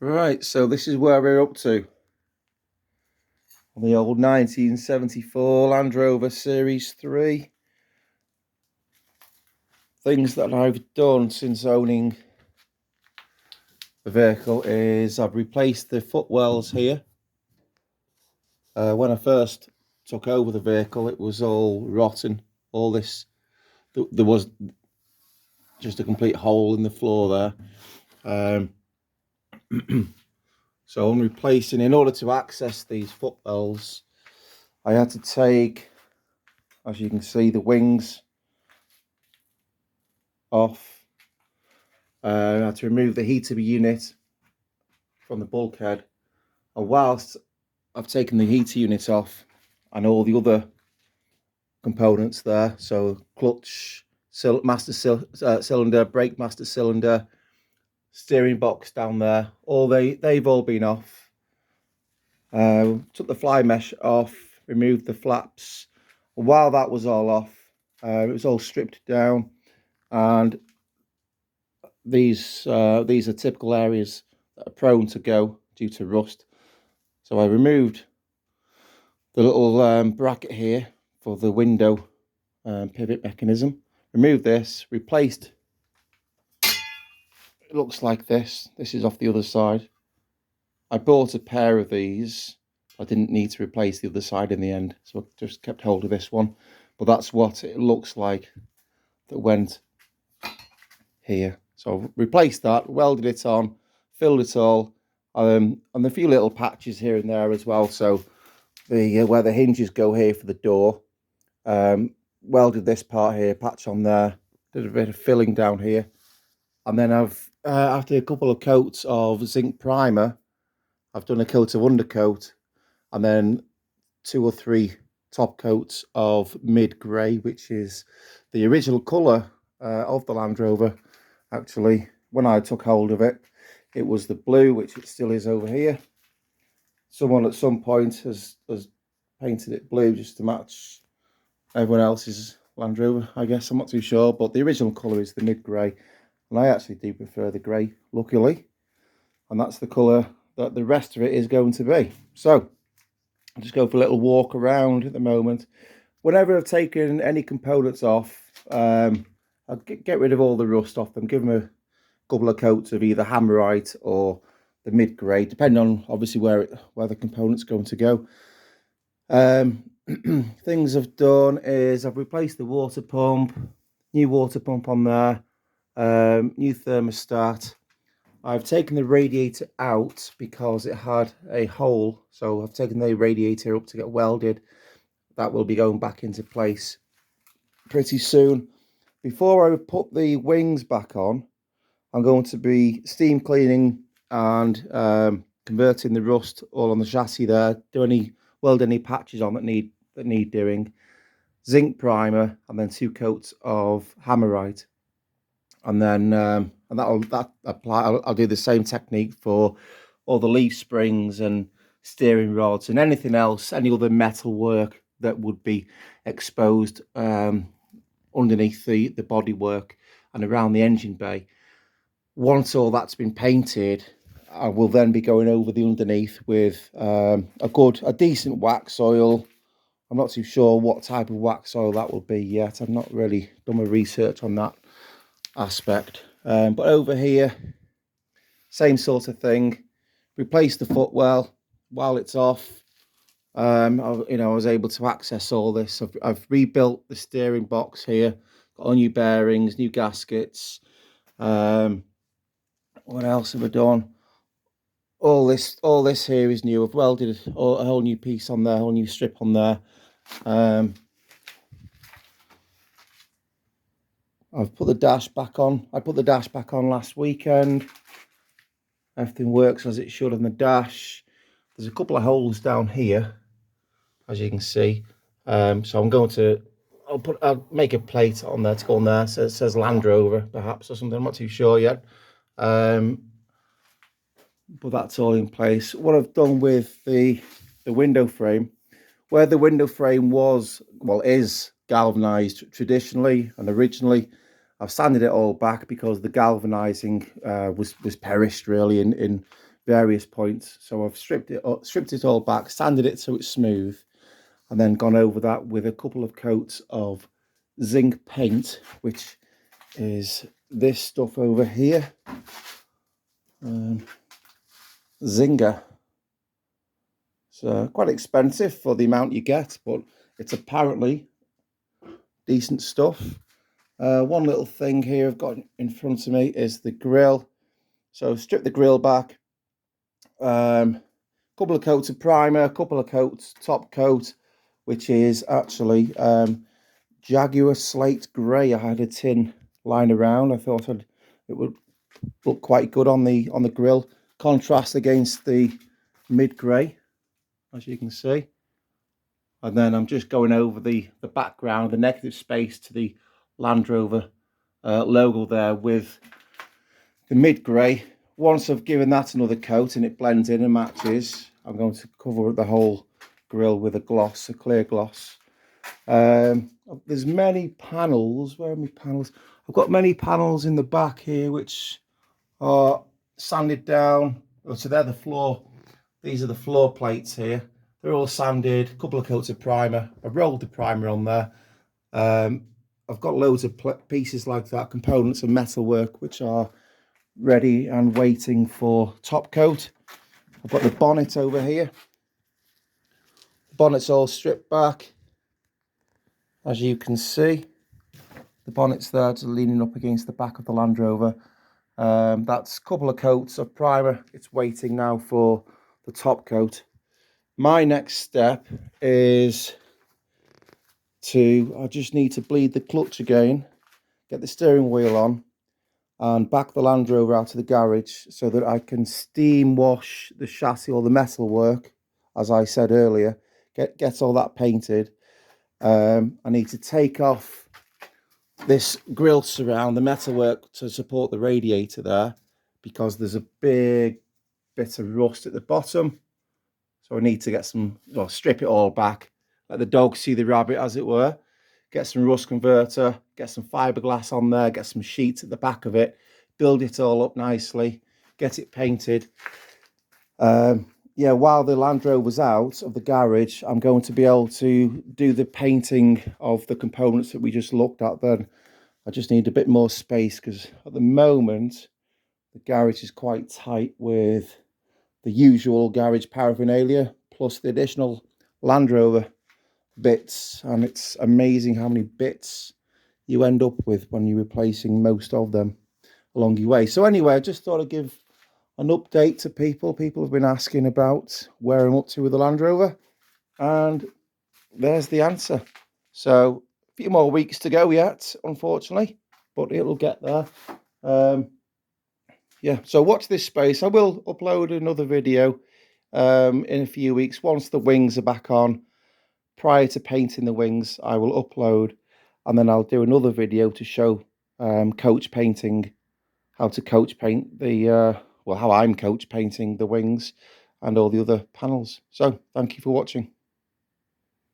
Right, so this is where we're up to on the old 1974 Land Rover Series 3. Things that I've done since owning the vehicle is I've replaced the footwells here. When I first took over the vehicle, it was all rotten. All this, there was just a complete hole in the floor there. So I'm replacing, in order to access these footwells, I had to take, as you can see, the wings off. I had to remove the heater unit from the bulkhead. And whilst I've taken the heater unit off and all the other components there, so clutch, master cylinder, brake master cylinder, steering box down there, they've all been off. Took the fly mesh off, removed the flaps. While that was all off, it was all stripped down, and these are typical areas that are prone to go due to rust. So I removed the little bracket here for the window pivot mechanism. Removed this, replaced. It looks like this. This is off the other side. I bought a pair of these. I didn't need to replace the other side in the end, so I just kept hold of this one. But that's what it looks like that went here. So I've replaced that, welded it on, filled it all, and a few little patches here and there as well. So the where the hinges go here for the door, welded this part here, patch on there, did a bit of filling down here, and then I've after a couple of coats of zinc primer, I've done a coat of undercoat, and then 2 or 3 top coats of mid grey, which is the original colour of the Land Rover. Actually, when I took hold of it, it was the blue, which it still is over here. Someone at some point has painted it blue just to match everyone else's Land Rover, I guess. I'm not too sure, but the original colour is the mid grey, and I actually do prefer the grey, luckily, and that's the colour that the rest of it is going to be. So I'll just go for a little walk around at the moment. Whenever I've taken any components off, I'll get rid of all the rust off them, give them a couple of coats of either hammerite or the mid grey, depending on obviously where the component's going to go. Things I've done is I've replaced the water pump, new water pump on there, new thermostat. I've taken the radiator out because it had a hole, so I've taken the radiator up to get welded. That will be going back into place pretty soon. Before I put the wings back on, I'm going to be steam cleaning and converting the rust all on the chassis there. Weld any patches on that need doing. Zinc primer, and then 2 coats of hammerite, and then I'll do the same technique for all the leaf springs and steering rods and anything else, any other metal work that would be exposed underneath the bodywork and around the engine bay. Once all that's been painted, I will then be going over the underneath with a decent wax oil. I'm not too sure what type of wax oil that will be yet. I've not really done my research on that aspect. But over here, same sort of thing. Replace the footwell while it's off. I was able to access all this. I've rebuilt the steering box here. Got all new bearings, new gaskets. What else have I done? All this here is new. I've welded a whole new piece on there, a whole new strip on there. I've put the dash back on. I put the dash back on last weekend. Everything works as it should on the dash. There's a couple of holes down here, as you can see. So I'm going to, I'll make a plate on there to go on there. So it says Land Rover, perhaps, or something. I'm not too sure yet. But that's all in place. What I've done with the window frame, where the window frame is galvanized traditionally and originally, I've sanded it all back because the galvanizing was perished really in various points. So I've stripped it all back, sanded it so it's smooth, and then gone over that with a couple of coats of zinc paint, which is this stuff over here, Zinger. It's quite expensive for the amount you get, but it's apparently decent stuff. One little thing here I've got in front of me is the grill. So strip the grill back, couple of coats of primer, a couple of coats top coat, which is actually Jaguar slate grey. I had a tin lying around. I thought it would look quite good on the grill, contrast against the mid grey, as you can see. And then I'm just going over the background, the negative space to the Land Rover logo there with the mid grey. Once I've given that another coat and it blends in and matches, I'm going to cover the whole grill with a gloss, a clear gloss. There's many panels. Where are my panels? I've got many panels in the back here which are sanded down. So they're the floor. These are the floor plates here. They're all sanded, a couple of coats of primer. I rolled the primer on there. I've got loads of pieces like that, components and metalwork, which are ready and waiting for top coat. I've got the bonnet over here. The bonnet's all stripped back, as you can see. The bonnet's there, just leaning up against the back of the Land Rover. That's a couple of coats of primer. It's waiting now for the top coat. My next step is I just need to bleed the clutch again, get the steering wheel on, and back the Land Rover out of the garage so that I can steam wash the chassis or the metalwork, as I said earlier, get all that painted. I need to take off this grille surround, the metalwork to support the radiator there, because there's a big bit of rust at the bottom. So I need to get strip it all back, let the dog see the rabbit, as it were. Get some rust converter, get some fiberglass on there, get some sheets at the back of it, build it all up nicely, get it painted. Yeah, while the Land Rover's out of the garage, I'm going to be able to do the painting of the components that we just looked at then. I just need a bit more space because at the moment, the garage is quite tight with the usual garage paraphernalia, plus the additional Land Rover bits, and it's amazing how many bits you end up with when you're replacing most of them along your way. So anyway, I just thought I'd give an update to people. People have been asking about where I'm up to with the Land Rover, and there's the answer. So a few more weeks to go yet, unfortunately, but it'll get there. Yeah, so watch this space. I will upload another video in a few weeks once the wings are back on. Prior to painting the wings, I will upload, and then I'll do another video to show coach painting, how to coach paint how I'm coach painting the wings and all the other panels. So thank you for watching.